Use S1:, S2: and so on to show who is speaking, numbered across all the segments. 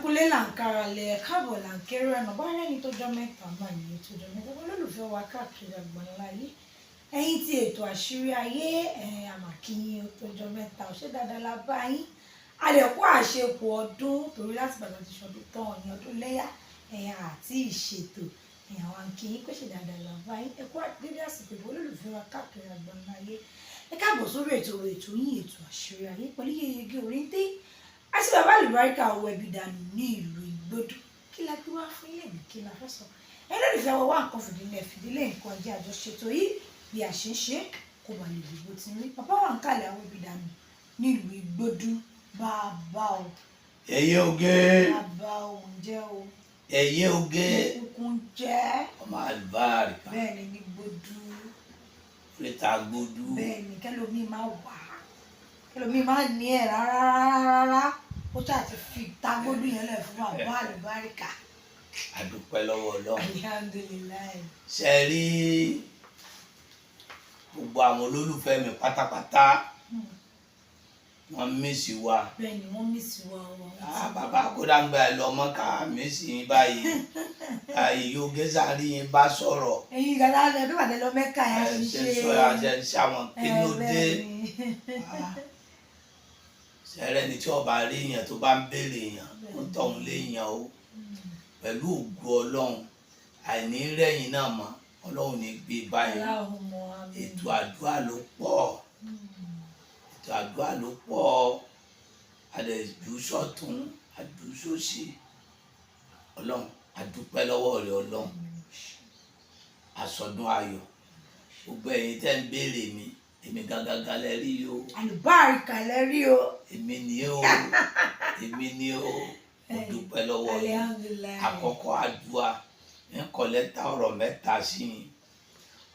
S1: kulé là ń kára lẹ̀ káàbọ̀ là ń kéré ẹ̀nà bá rẹ́ni tó jọ mẹ́ta máa yìí tó jọ mẹ́ta olólùfẹ́ wa káàkiri àgbáńlá yìí ẹ̀yin tí ètò àṣírí ayé àmàkíyìn tó jọ mẹ́ta ọ̀ṣẹ́ dáadáa la bá yín àdẹ̀kú àṣepọ̀ ọdún torí láti bàbá ti ṣọdún tán ní ọdún léyà àti ìṣètò àwọn àǹkíyìn pé ṣe dáadáa la bá yín ẹ̀kú dédé àsìkò olólùfẹ́ wa káàkiri àgbáńlá yìí ẹ káàbọ̀ sórí ètò yín ètò àṣírí ayé pẹ̀lú Yeyege Òrìntì àti bàbá àlùbáríkà owó ẹbí dànù ní ìlú Ìgbòdù kí la gbé wá fún ilé mi kí la fẹ́ sọ ẹ lórí ìfẹ́ wọ́n wá nǹkan fìdílé nǹkan ajé àjọṣetò yìí bí a ṣe ń ṣe kó bà lè dìbò tí ń rí bàbá wà ń kàlẹ̀ àwọn ẹbí dànù ní ìlú Ìgbòdù bàbá o.
S2: Yeyege.
S1: bàbá o ń jẹ́ o.
S2: Yeyege.
S1: kúkún jẹ́.
S2: ọmọ àlùbáríkà.
S1: bẹ́ẹ̀ ni ní Ìgbòdù.
S2: oríta Ìgbòdù.
S1: bẹ́ẹ̀ ni kẹ́lómi máa wà kẹ́lómi máa ní ẹ̀ rárá ó ṣáà ti fi tagbódù yẹn lẹ̀ fún bàbá àlùbáríkà.
S2: àdúpẹ́ lọ́wọ́ Ọlọ́run.
S1: alihamdulilayi.
S2: ṣe rí gbogbo àwọn olólùfẹ́ mi pátápátá wọ́n mísì wa.
S1: bẹ́ẹ̀ ni wọ́n mísì wa o.
S2: bàbá kódà ń gba ẹ lọ mọ́ká mísì yín báyìí Yeyege sáré yín bá sọ̀rọ̀.
S1: ẹ̀yin gàdá ẹ bí wàá lọ mẹ́ka ẹ̀
S2: ṣe sọ àṣẹ ṣe àwọn kí ló dé. ṣẹrẹ ni tí ọba rí èèyàn tó bá ń béèrè èèyàn ń tọ̀hún léèyàn o pẹ̀lú ògo Ọlọ́run àìní rẹ̀yìn náà mọ́ Ọlọ́run ní gbé báyìí. ètò àdúrà ló pọ̀ ètò àdúrà ló pọ̀ àdẹ̀jú sọ́tún àdúsósì Ọlọ́run àdúpẹ́ lọ́wọ́ rẹ̀ Ọlọ́run àsọdún ayọ̀ gbogbo ẹ̀yin tẹ́ ń béèrè mi èmi gàgàgà lẹ rí o.
S1: àlùbáríkà lẹ rí o.
S2: èmi ni o èmi ni o mo dúpẹ́ lọ́wọ́ yín. àkọ́kọ́ àdúrà ń kọ lẹ́tà ọ̀rọ̀ mẹ́ta sí i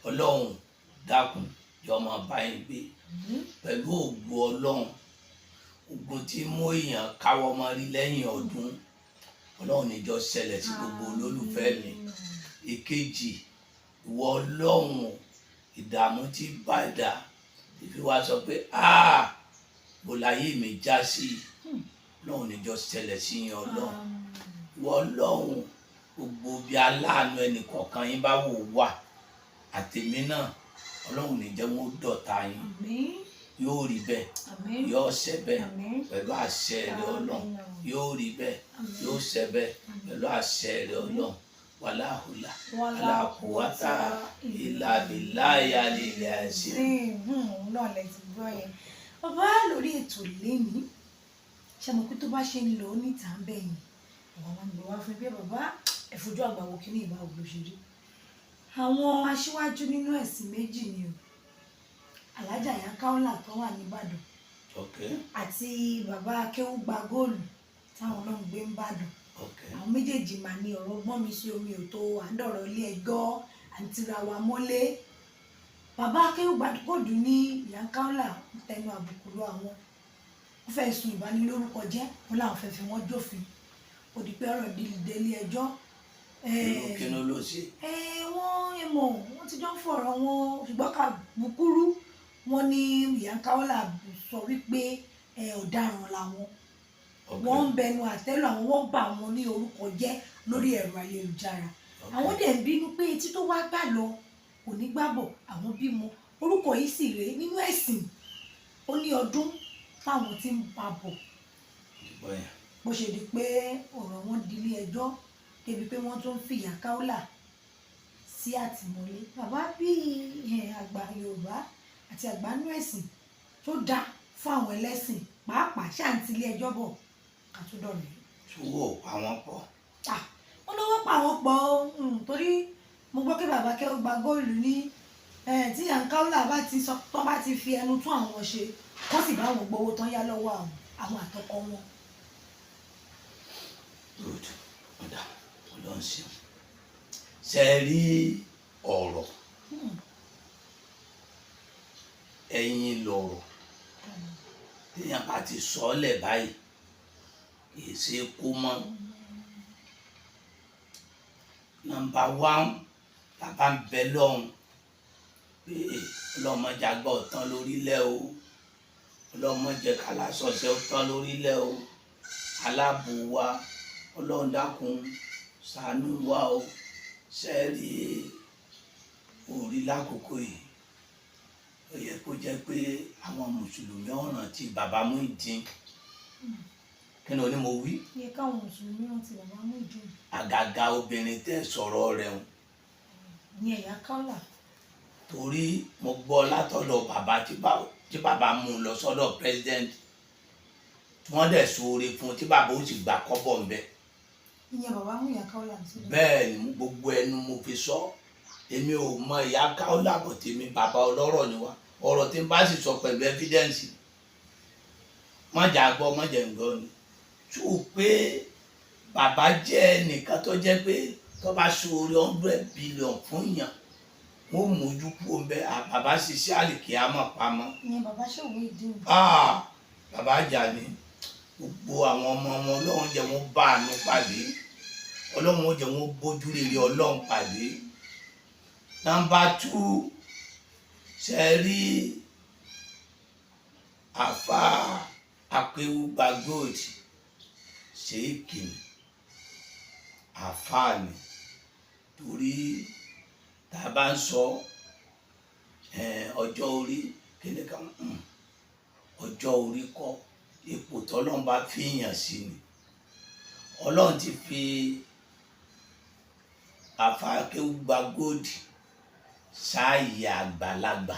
S2: Ọlọ́run dákun jọ máa bá yín gbé pẹ̀lú ògo Ọlọ́run ogun tí mú èèyàn káwọ́ mọ́ rí lẹ́yìn ọdún Ọlọ́run níjọ́ ṣẹlẹ̀ sí gbogbo olólùfẹ́ mi. èkejì ìwọ Ọlọ́run ìdààmú tí bá dà ìfi wá sọ pé bó láyé mi já sí Ọlọ́run níjọ́ ṣẹlẹ̀ sí yín Ọlọ́run ìwọ Ọlọ́run gbogbo bí aláàánú ẹnì kọ̀ọ̀kan yín bá wò wà àtèmi náà Ọlọ́run ní jẹ́ wọn dọ̀tá yín yóò rí bẹ́ẹ̀ yóò ṣẹ bẹ́ẹ̀ pẹ̀lú àṣẹ rẹ̀ Ọlọ́run yóò rí bẹ́ẹ̀ yóò ṣẹ bẹ́ẹ̀ pẹ̀lú àṣẹ rẹ̀ Ọlọ́run wàláhùlà wàláhùwátà ìlàbíláyà lílẹ̀ àṣẹ.
S1: náà lẹ ti gbọ́ yẹn bàbá lórí ètò lẹ́ni ṣe mọ̀ pé tó bá ṣe ń lọ níta ń bẹ̀yìn àwọn máa ń gbọ́ wá fún bí bàbá ẹ̀fọ́jú àgbàwò kí ní ìbá ògbó ṣe rí àwọn aṣíwájú nínú ẹ̀sìn méjì ni o alájà Ìyá Káólà tó wà nìbàdàn àti bàbá Akéwùgbà Góòlù táwọn náà ń gbé ń bàdàn àwọn méjèèjì mà ní ọ̀rọ̀ gbọ́n mi sí omi ò tó àńdọ̀rọ̀ ilé ẹjọ́ àǹtírà wa mọ́lé bàbá Akéwùgbà Góòlù ní Ìyá Káólà ń tẹnu àbùkù lọ àwọn wọ́n fẹ́ sùn ìbanilórúkọ jẹ́ wọn làwọn fẹ́ fi wọ́n jófin ó di pé ọ̀rọ̀ délé ẹjọ́.
S2: kí ló ló ṣe.
S1: wọ́n ti jọ ń fọ̀rọ̀ wọn ṣùgbọ́n ká búkúrú wọn ní Ìyá Káólà sọ wípé ọ̀daràn làwọn wọ́n ń bẹnu àtẹ́lù àwọn wọ́n bà wọn ní orúkọ jẹ́ lórí ẹ̀rọ ayélujára àwọn dẹ̀ ń bínú pé etí tó wá gbà lọ kò ní gbàbọ̀ àwọn bímọ orúkọ yìí sì rèé nínú ẹ̀sìn ó ní ọdún táwọn ti ń bá bọ̀ bó ṣe di pé ọ̀rọ̀ wọn di ilé ẹjọ́ débi pé wọ́n tún fi Ìyá Káólà sí àtìmọ́lé bàbá bíi àgbà Yorùbá àti àgbà nú ẹ̀sìn tó dáa fún àwọn ẹlẹ́sìn pàápàá ṣáàǹtì ilé ẹjọ́ bọ̀ kàtúndọ̀ rẹ̀.
S2: ṣòwò àwọn pọ̀.
S1: wọ́n lọ́wọ́ pa àwọn pọ̀ torí mo gbọ́ pé bàbá Akéwùgbà Góòlù ní tí Ìyá Káólà bá ti sọ tó bá ti fi ẹnu tún àwọn ṣe wọ́n sì bá wọn gbowó tán yá lọ́wọ́ àwọn àtọkọ wọn.
S2: good ọ̀dà Ọlọ́run ṣeun ṣe rí ọ̀rọ̀ ẹ̀yin lọ̀rọ̀ téèyàn bá ti sọ ọ́ lẹ̀ báyìí kì í ṣe kó mọ́. nọ́mbà 1 bàbá ń bẹ lọ́hùn pé ọlọ́mọdé àgbà ọ̀tán lórílẹ̀ o ọlọ́mọdé kàlásọ̀ọ́sẹ́ ọ̀tán lórílẹ̀ o aláàbò wa Ọlọ́run dákun ṣàánú wa o. Ṣe rí orí lákòókò yìí ó yẹ kó jẹ́ pé àwọn mùsùlùmí ọ̀ràn ti bàbá Muyideen. Kí ni mo wí?
S1: Yẹ káwọn mùsùlùmí rántí bàbá Muyideen.
S2: Àgàgà obìnrin tẹ́ sọ̀rọ̀ rẹ̀ ń.
S1: Ní Ìyá Kaola.
S2: Torí mo gbọ́ látọ̀dọ̀ bàbá tí bàbá mú un lọ sọ́dọ̀ president tí wọ́n dẹ̀ ṣoore fún tí bàbá ó sì gbà kọ́bọ̀ ń bẹ̀.
S1: Ìyẹn bàbá mú Ìyá Kaola sílẹ̀.
S2: Bẹ́ẹ̀ ni gbogbo ẹnu mo fi sọ. Èmi ò mọ Ìyá Kaola bọ̀ tèmi bàbá ọlọ́rọ̀ ni wá. Ọ̀rọ̀ tí n bá sì sọ pẹ̀lú evidence mọ̀jà gbọ́ mọ̀jà ń gbọ́ ni. Tó pé bàbá jẹ́ ẹnìkan tó jẹ́ pé tó bá ṣoore 100 billion fún yàn wọ́n mójú kúrò ń bẹ bàbá ṣiṣẹ́ àlìkí àmọ́ pamọ́.
S1: Ìyẹn bàbá Muyideen.
S2: Bàbá Àjàní gbogbo àwọn ọmọ wọn Ọlọ́run jẹ́ wọ́n bá àánú pàdé, Ọlọ́run ó jẹ́ wọ́n bójú rere Ọlọ́run pàdé. Number 2, ṣe rí àfà Akéwùgbà Gold Sheikh àfà ni. Torí tá a bá ń sọ ọjọ́ orí kíni kan ọjọ́ orí kọ́ ipò tọ́lọ́run bá fi yàn sí ni. Ọlọ́run ti fi àfà Akéwùgbà Gold sáàyè àgbàlagbà,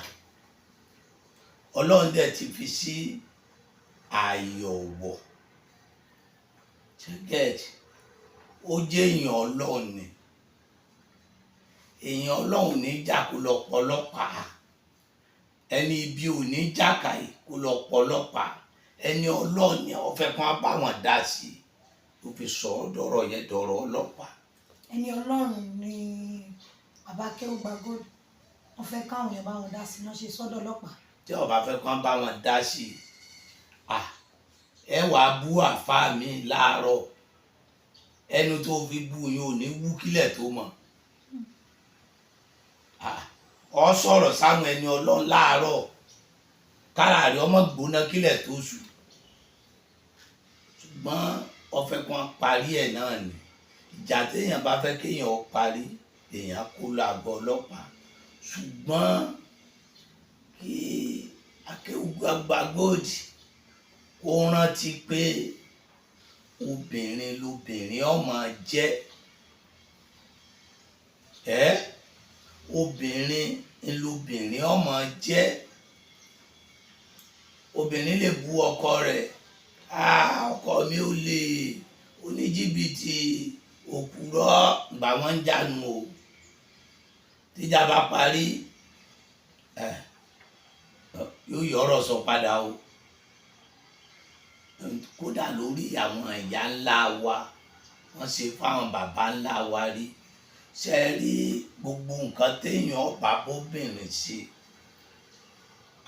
S2: Ọlọ́run dẹ̀ ti fi sí ààyè ọ̀wọ̀. Ó jẹ́ èèyàn Ọlọ́run ni. Èèyàn Ọlọ́run ní jà kó lọ pọlọ́pàá, ẹni ibi ò ní jàkàì kó lọ pọlọ́pàá, ẹni Ọlọ́run ni ó fẹ́ kán bá wọn dá sí i ló fi sọ dọ̀rọ̀ yẹn dọ̀rọ̀ ọlọ́pàá.
S1: Ẹni Ọlọ́run ni bàbá Akéwùgbà Gold, wọ́n fẹ́ káwọn yẹn bá wọn dá sí i náà ṣe sọ́dọ̀ ọlọ́pàá.
S2: Tí ó bá fẹ́ kán bá wọn dá sí i ẹ wàá bú àfáà mi láàárọ̀, ẹnu tó fi bú yín ò ní wú kílẹ̀ tó mọ̀. Ọ sọ̀rọ̀ sáwọn ẹni Ọlọ́run láàárọ̀ kára rẹ̀ ọmọ gbóná kílẹ̀ tó ṣú, ṣùgbọ́n ọfẹ́ kan parí ẹ̀ náà ni. Ìjà téèyàn bá fẹ́ kéèyàn ó parí èèyàn kó lọ àgọ́ ọlọ́pàá. Ṣùgbọ́n kí Akéwùgbà Gold kó rántí pé obìnrin lobìnrin ó máa jẹ́. Obìnrin lobìnrin ó máa jẹ́. Obìnrin lè bú ọkọ rẹ̀, ọkọ mi ò lè oníjìbìtì òpùrọ́ gbà wọ́n ń jánu o. Tíjà bá parí yóò yọ̀rọ̀ sọ padà o. Kódà lórí àwọn ìyá ńlá wa wọ́n ṣe fáwọn bàbá ńlá wa rí. Ṣe rí gbogbo nǹkan téèyàn bá bóbìnrin ṣe,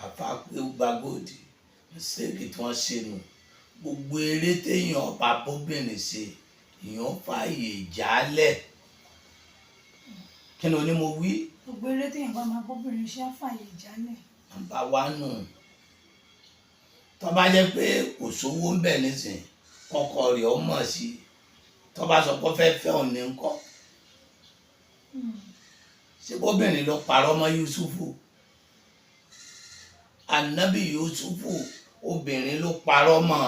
S2: àfà Akéwùgbà Gold mistake tí wọ́n ṣe nù. Gbogbo eré téèyàn bá bóbìnrin ṣe èèyàn fààyè jálẹ̀. Kí ni mo wí?
S1: Gbogbo eré téèyàn bá máa bóbìnrin ṣe á fààyè jálẹ̀.
S2: Nàmbà 1 tó bá jẹ́ pé kò sówó ń bẹ̀ nísìn kọ́kọ́ rẹ̀ ó mọ̀ sí i, tó bá sọ pé fẹ́ òun ní ńkọ́. Ṣé bóbìnrin ló parọ́ mọ́ Yusufu? Ànábì Yusufu obìnrin ló parọ́ mọ́.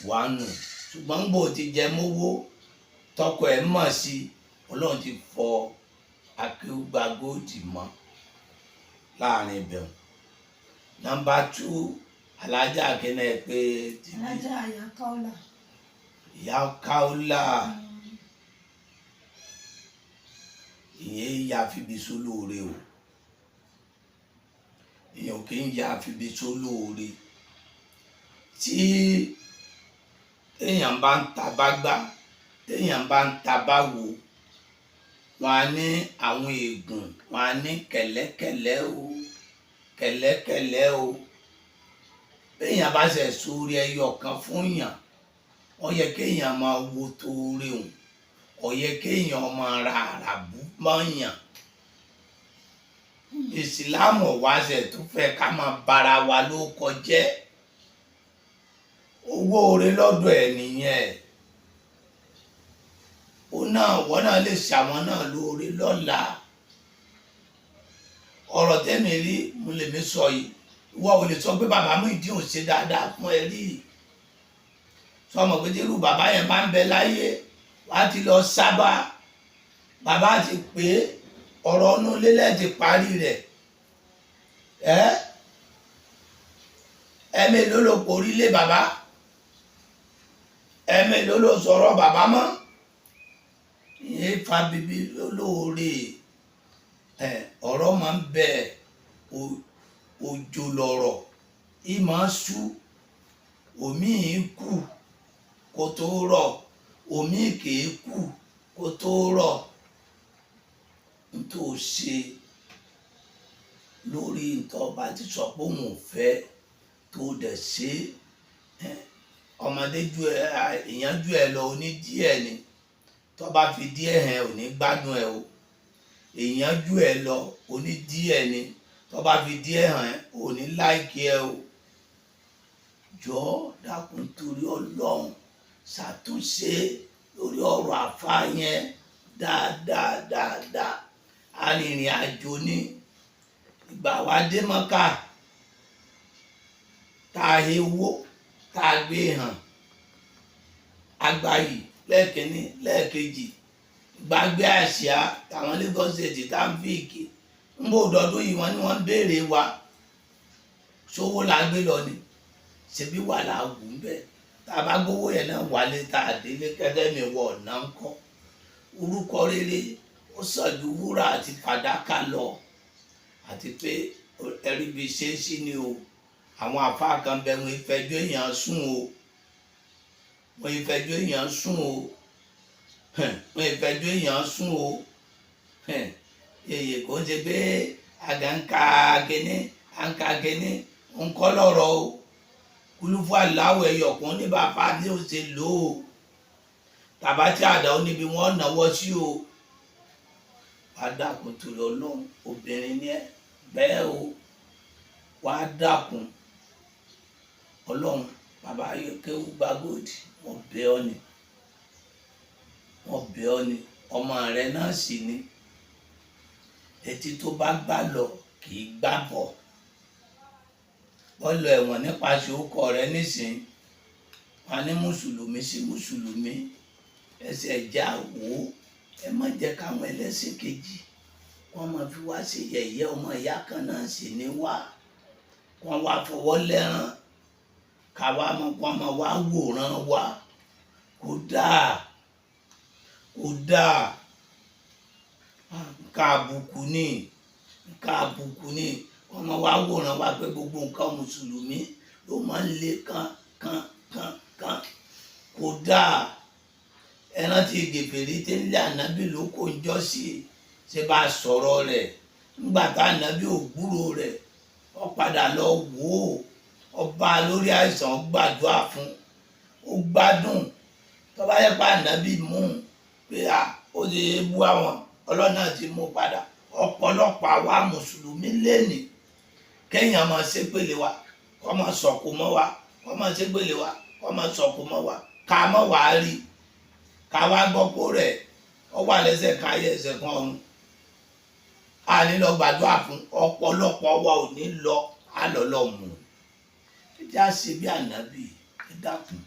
S2: 1. Ṣùgbọ́n gbò ti jẹ mówó tọkọ ẹ̀ mọ̀ sí i, Ọlọ́run ti fọ Akéwùgbà Gold mọ́ láàrin ibẹ̀. Number 2, alájà akínẹ́ pé
S1: Alájà Ìyá Kaola.
S2: Ìyá Kaola ìyẹn ya fìbí sólóore o. Èèyàn kì í ya fìbí sólóore. Tí téèyàn bá ń ta bá gbà, téèyàn bá ń ta bá wò, wọn á ní àwọn ègùn, wọn á ní kẹ̀lẹ́kẹ̀lẹ́ o, kẹ̀lẹ́kẹ̀lẹ́ o. Béèyàn bá ṣe sóore ẹyọ kan fún yàn, ó yẹ kéèyàn máa wo toore òun, ó yẹ kéèyàn máa ra àràbù mọ́yàn. Ìsìlámù wá ṣe tó fẹ́ ká máa bára wa ló kọjẹ́. Ó owó oore lọ́dọ̀ ẹ̀ nìyẹn wọ́n náà lè ṣàwọn náà lóore lọ́la ọ̀rọ̀ tẹ́mi rí mo lè mi sọ yìí ìwọ ò lè sọ pé bàbá Muyideen ò ṣe dáadáa fún ẹ rí sọmọ pé irú bàbá yẹn bá ń bẹ láyé wàá ti lọ sábà bàbá ti pé ọ̀rọ̀ ọ̀nù lélẹ̀ ti parí rẹ̀ ẹ̀mélòó ló porí lé bàbá ẹ̀mélòó ló sọ̀rọ̀ bàbá mọ́ ìyẹn fa bíbí lóore ọ̀rọ̀ máa ń bẹ òjò lọ̀rọ̀ ìmọ̀ sú omi kù kó tó rọ̀ omi kìí kù kó tó rọ̀ nítorí ṣe lórí nǹkan bá ti sọ pé òun ò fẹ́ tó dẹ̀ ṣe ọmọdé ju èèyàn ju ẹ lọ oní díẹ̀ ni tó bá fi díẹ̀ hàn ò ní gbádùn ẹ o èèyàn ju ẹ lọ oní díẹ̀ ni tó bá fi díẹ̀ hàn ò ní láìkí ẹ o jọ dákun torí Ọlọ́run ṣàtúnṣe lórí ọ̀rọ̀ àfáà yẹn dáadáa arìnrìn àjò ní ìgbà wa dé Mọ́kà tá a hewó tá a gbé hàn agbáyì lẹ́ẹ̀kínní lẹ́ẹ̀kejì gbàgbé àṣà táwọn Lagos State tàǹfìkì ń bò dọdún yìí wọ́n ní wọ́n ń béèrè wa sówó la gbé lọ ni ṣebí wà láwù ń bẹ tá a bá gbówó yẹn náà wálé tá a délé kẹdẹmí wọ ọ̀nà ń kọ́ orúkọ rere ó sàn ju wúrà àti fàdákà lọ àti pé ẹrí bíi ṣe é sí ni o àwọn àfáà kan bẹ wọn ìfẹjọ́ èèyàn sùn o wọn ìfẹjọ́ èèyàn sùn o wọn ìfẹjọ́ èèyàn sùn o èyí kò ń ṣe pé àgànkà kínní ń kọ́ lọ́rọ̀ o kúlúfù aláwọ̀ ẹ̀yọ̀kan ní bàbá ní ó ṣe lò ó tàbá tí àdá ó níbi wọ́n náwó sí o wàá dákun torí Ọlọ́run obìnrin ní ẹ bẹ́ẹ̀ o wàá dákun Ọlọ́run bàbá Ayọ̀kéwú Gbàgòdì wọ́n bẹ̀ ọ́ ni ọmọ rẹ náà sì ni etí tó bá gbà lọ kì í gbà bọ̀ wọ́n lọ ẹ̀wọ̀n nípasẹ̀ orúkọ rẹ nísìnyí wọn ní mùsùlùmí sí mùsùlùmí ẹsẹ̀ ẹ̀já wò ó ẹ má jẹ́ káwọn ẹlẹ́sìn kejì wọ́n máa fi wá sí yẹ̀yẹ́ ọmọ ìyá kan náà sì ní wá wọ́n wá fọwọ́ lẹ́ràn káwa mọ̀ wọ́n máa wá wòran wa kódà nǹkan àbùkù ni wọ́n máa wá wòran wa pé gbogbo nǹkan mùsùlùmí ló máa ń le kan kódà ẹran tí gèfèrè tí ń lé ànábì ló kó ń jọ sí ṣe bá sọ̀rọ̀ rẹ̀ nígbà tá ànábì ò gbúrò rẹ̀ ó padà lọ wò ó ọba lórí àìsàn gbàdúrà fún ó gbádùn tó bá yẹ pé ànábì mú un pé ó ti bú àwọn ọlọ́nà ti mú padà ọ̀pọ̀lọpọ̀ àwa mùsùlùmí lẹ́nìí kéèyàn máa ṣépèlé wa kó máa sọ̀kò mọ́ wa kó máa ṣépèlé wa kó máa sọ̀kò mọ́ wa ká mọ́ wàá rí ká wá gbọ́ pé rẹ̀ ó wà lẹ́sẹ̀ ká yẹ ẹsẹ̀ kan ọ̀run a ní lọ gbàdúrà fún ọ̀pọ̀lọpọ̀ wa ò ní lọ á lọ lọ mú ẹ já ṣe bí ànábì ẹ dákun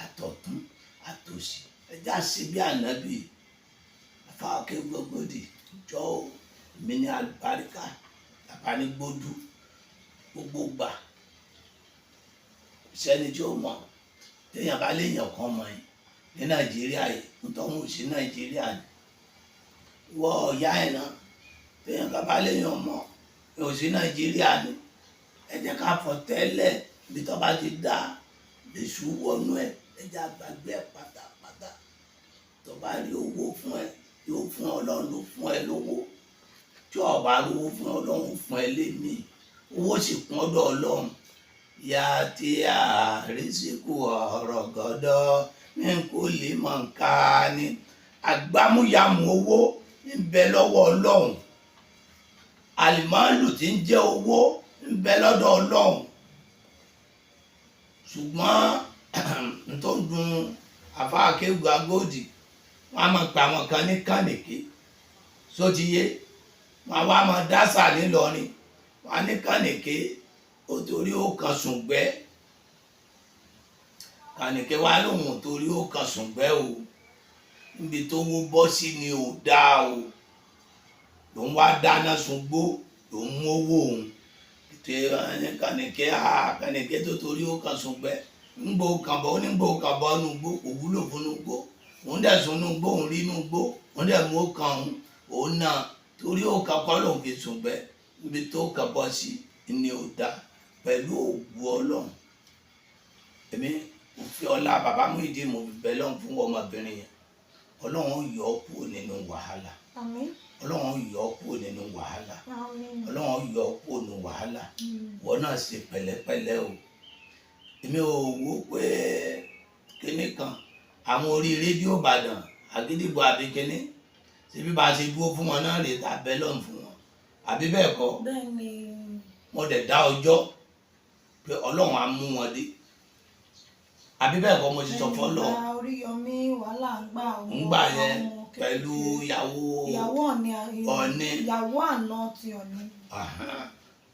S2: àtọ̀tún àtòsí ẹ já ṣe bí ànábì Ayọ̀kéwú Gbàgòdì jọ mi ní àlùbáríkà bàbá ní gbódú gbogbo gbà sẹ́ni tí ó mọ̀ téèyàn bá léèyàn kan mọ̀ yìí ní Nàìjíríà yìí nítorí òun sí Nàìjíríà ni wọ ọ̀yá ẹ̀ náà téèyàn bá léèyàn mọ̀ yóò sí Nàìjíríà ni ẹ jẹ́ ká fọ tẹ́lẹ̀ bí tó bá ti dá lèṣù wọnú ẹ ẹ jẹ́ àgbàgbé ẹ pátápátá tó bá rí owó fún ẹ yóò fún Ọlọ́run ló fún ẹ lówó tí o bá rówó fún Ọlọ́run fún ẹ lémi owó sì kún ọ̀dọ̀ Ọlọ́run yá tí àrísìkò ọ̀rọ̀ gọ́dọ̀ ní kò lè mọ̀ nǹka ni àgbámúyàmù owó ń bẹ lọ́wọ́ Ọlọ́run àlìmọ́ọ́lù tí ń jẹ́ owó ń bẹ lọ́dọ̀ Ọlọ́run ṣùgbọ́n tó ń dun àfáà Kéwù Agóòdì wọ́n á máa pa àwọn kan ní kànìké sótìyé wọ́n á wá máa dásà nílọrin wọ́n á ní kànìké ó torí ó kan sùngbẹ́ kànìké wá lóhùn torí ó kan sùngbẹ́ o níbi tó wó bọ́ sí ni ò dáa o lòun wá dáná sungbó lòun mú owó òun ètò kànìké tó torí ó kan sùngbẹ́ ńgbò kànbọ̀ ó ní gbò kànbọ̀ nù gbó kò wúlò fún nù gbó òun dẹ̀ sùn nù gbó òun rí nù gbó òun dẹ̀ mú kàn òun náà torí ó kàn kọ́ lòun fi sùngbẹ́ níbi tó kàn bọ́ sí ni ò dáa pẹ̀lú òwú Ọlọ́run èmi mo fi ọlá bàbá Muyideen mo fi bẹ̀ lọ́hùn fún ọmọbìnrin yẹn Ọlọ́run yọ ọ́ kúrò nínú wàhálà Ọlọ́run yọ ọ́ kúrò nínú wàhálà Ọlọ́run yọ ọ́ kúrò nínú wàhálà wọ́n náà ṣe pẹ̀lẹ́pẹ̀lẹ́ o èmi ò wò pé kíní kan àwọn orí rédíò Ìbàdàn Àgídìgbò àbí kíní ṣe bí bá a ṣe dúró fún wọn náà rèé tá a bẹ̀ lọ́hùn fún wọn àbí bẹ́ẹ̀ kọ́ wọ́n dẹ̀ dá ọjọ́ pé Ọlọ́run á mú wọn dé àbí bẹ́ẹ̀ kọ́ mo ti sọ fọ́lọ́
S1: Oríyọmí wàhálà ń
S2: gbà yẹn pẹ̀lú ìyàwó Ọ̀ọ̀ni
S1: ìyàwó àná ti Ọ̀ọ̀ni.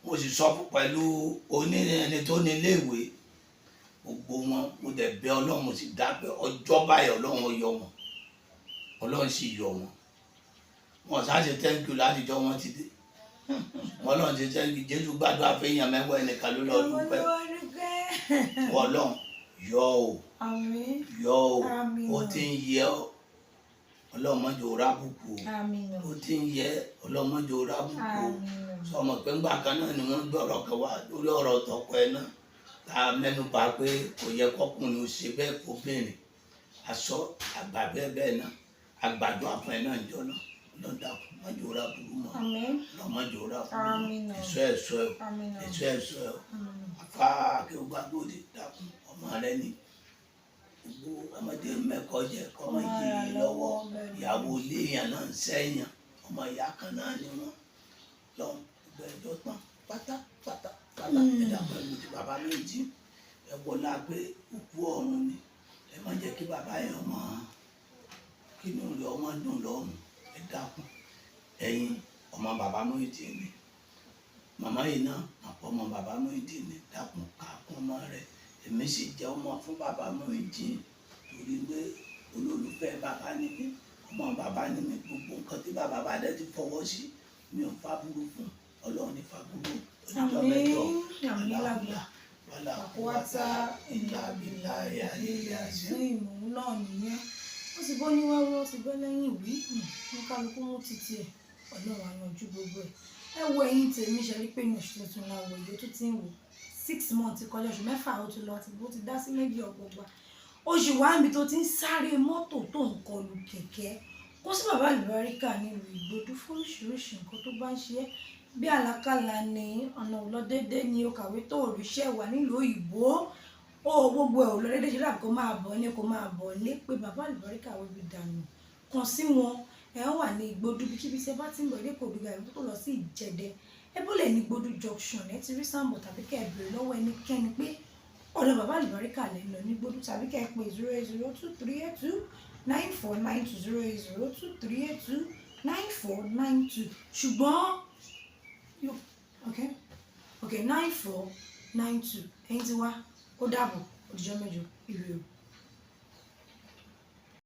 S2: mo sì sọ pẹ̀lú ẹni tó ní iléèwé gbogbo wọn mo dẹ̀ bẹ̀ Ọlọ́run mo sì dá pé ọjọ́ báyìí Ọlọ́run yọ wọn Ọlọ́run sì yọ wọn wọn ṣáà ṣe thank you látijọ́ wọn ti dé Ọlọ́run ṣe thank you Jésù gbàdúrà fẹ́yàn mẹ́wàá ẹnìkan ló lọ́ọ́ dúpẹ́ Ọlọ́run yọ o yọ o ó ti ń yẹ ọ Ọlọ́run má jẹ́ ó rábùkù o ó ti ń yẹ Ọlọ́run má jẹ́ ó rábùkù o sọmọ pé ńgbà kan náà ni wọ́n gbọ́rọ̀ kan wá lórí ọ̀rọ̀ tọkọ ẹ náà tá a mẹ́nu bà pé kò yẹ kọkùnrin ó ṣe bẹ́ẹ̀ kóbìnrin aṣọ àgbà bẹ́ẹ̀ bẹ́ẹ̀ náà àgbàdo àfọn ẹ náà ń jọ náà lọ́dàkùn má jẹ́ ó rábùkù mọ́ Ọlọ́run má jẹ́ ó rábùkù ẹ̀ṣọ́ ẹ̀ṣọ́ Àfáà Kéwù Agóòdì dákun ọmọ rẹ ni gbogbo ọmọdé mẹ́kọ̀ọ́ jẹ kọ́mọ yìí lọ́wọ́ ìyàwó ilé èèyàn náà ń sẹ́yìn ọmọ ìyá kan náà ni wọ́n lọ́hùn gbogbo ẹjọ́ tán pátápátá ẹ̀dá pẹ̀lú ti bàbá Muyideen ẹ wọlá pé òkú ọ̀run ni ẹ má jẹ́ kí bàbá yẹn ọmọ kí ni olè ọmọ dùn lọ́rùn ẹ dákun ẹ̀yin ọmọ bàbá Muyideen ni màmá yìí náà àpọ̀mọ bàbá Muyideen ni dákun káàkún ọmọ rẹ èmi sì jẹ́ ọmọ fún bàbá Muyideen torí pé olólùfẹ́ bàbá ni mí ọmọ bàbá ni mí gbogbo nǹkan tí bàbá bá dẹ́ ti fọwọ́ sí mi ò fàbúrú fún Ọlọ́run ní fàbúrú oníjọ́ mẹ́jọ aláwùlà wàlà kúwátá ìlà bìlà ìyá
S1: sí ìmọ̀ náà nìyẹn ó ti bọ́ níwájú ó ti bọ́ lẹ́yìn ìwé ní kálukú mú títí ẹ̀ Ọlọ́run àyànjú gbogbo ẹ̀ ẹ wo ẹ̀yin tèmi ṣe rí pé ní oṣù tuntun la wọ èyí tó ti ń wò 6 months kọjá oṣù mẹ́fà ó ti lọ ó ti dá sí méjì ọgbọgba oṣù wa níbi tó ti ń sáré mọ́tò tó ń kọlù kẹ̀kẹ́ kó sí bàbá àlùbáríkà nílùú Ìgbòdú fún oríṣiríṣi nǹkan tó bá ń ṣe é bí àlákàlà ní ọ̀nà òlọ́dẹ́dẹ́ ni o kàwé tó òrìṣẹ́ wà nílùú òyìnbó ó gbogbo ẹ̀ òlọ́dẹ́dẹ́ ṣe láàbò kó máa bọ̀ ní pé bàbá àlùbáríkà wọ́n fi dànù kàn sí wọn ẹ wà ní Ìgbòdú kíbi tí ẹ bá ti ń bọ̀ ilé kòdù gàrí tó lọ sí Ìjẹ̀dẹ̀ ẹ bó lè ní Ìgbòdú junction ẹ ti rí Sambo tàbí kẹ́ ẹ bèrè lọ́wọ́ ẹnikẹ́ni pé ọ̀dọ̀ bàbá àlùbáríkà lè lọ ní Ìgbòdú tàbí kẹ́ ẹ pé 08023829492 08023829492 ṣùgbọ́n okay 9492 ẹ̀yin ti wá ó dàbọ̀ òdìjọ́ mẹ́jọ ìrè o.